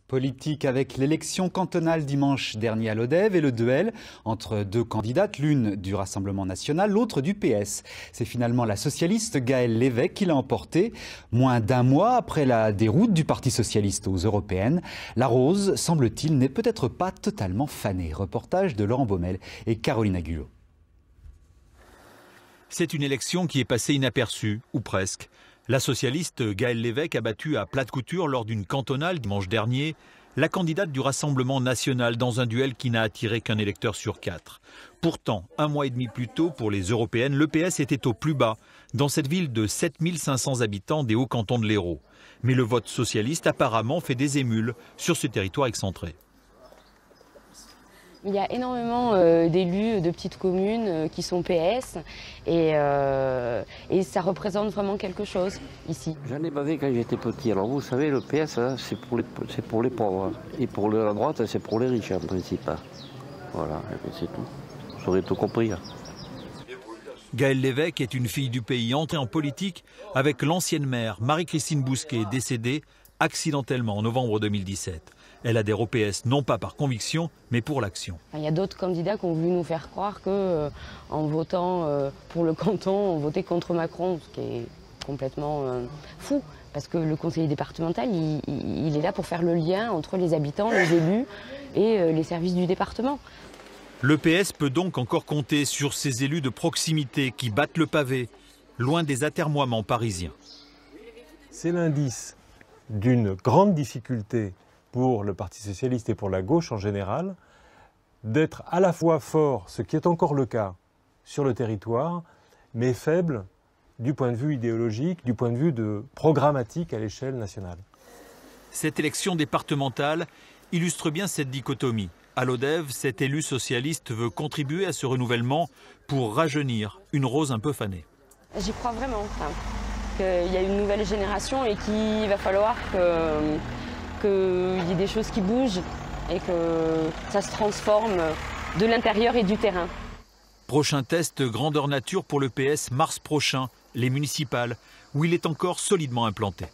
Politique avec l'élection cantonale dimanche dernier à Lodève et le duel entre deux candidates, l'une du Rassemblement national, l'autre du PS. C'est finalement la socialiste Gaëlle Lévesque qui l'a emporté. Moins d'un mois après la déroute du Parti socialiste aux européennes, la Rose, semble-t-il, n'est peut-être pas totalement fanée. Reportage de Laurent Baumel et Caroline Agulot. C'est une élection qui est passée inaperçue, ou presque. La socialiste Gaëlle Lévesque a battu à plate couture lors d'une cantonale dimanche dernier la candidate du Rassemblement national dans un duel qui n'a attiré qu'un électeur sur 4. Pourtant, un mois et demi plus tôt, pour les européennes, le PS était au plus bas, dans cette ville de 7500 habitants des Hauts-Cantons de l'Hérault. Mais le vote socialiste apparemment fait des émules sur ce territoire excentré. Il y a énormément d'élus de petites communes qui sont PS et ça représente vraiment quelque chose ici. J'en ai bavé quand j'étais petit. Alors vous savez, le PS, hein, c'est pour les pauvres. Et pour la droite, c'est pour les riches en principe. Voilà, c'est tout. Vous aurez tout compris. Gaëlle Lévesque est une fille du pays entrée en politique avec l'ancienne maire Marie-Christine Bousquet, décédée accidentellement en novembre 2017. Elle adhère au PS non pas par conviction, mais pour l'action. Il y a d'autres candidats qui ont voulu nous faire croire qu'en votant pour le canton, on votait contre Macron, ce qui est complètement fou. Parce que le conseiller départemental, il est là pour faire le lien entre les habitants, les élus et les services du département. Le PS peut donc encore compter sur ses élus de proximité qui battent le pavé, loin des atermoiements parisiens. C'est l'indice d'une grande difficulté pour le Parti socialiste et pour la gauche en général, d'être à la fois fort, ce qui est encore le cas sur le territoire, mais faible du point de vue idéologique, du point de vue de programmatique à l'échelle nationale. Cette élection départementale illustre bien cette dichotomie. À Lodève, cet élu socialiste veut contribuer à ce renouvellement pour rajeunir une Rose un peu fanée. J'y crois vraiment, qu'il y a une nouvelle génération et qu'il va falloir qu'il y ait des choses qui bougent et que ça se transforme de l'intérieur et du terrain. Prochain test grandeur nature pour le PS mars prochain, les municipales, où il est encore solidement implanté.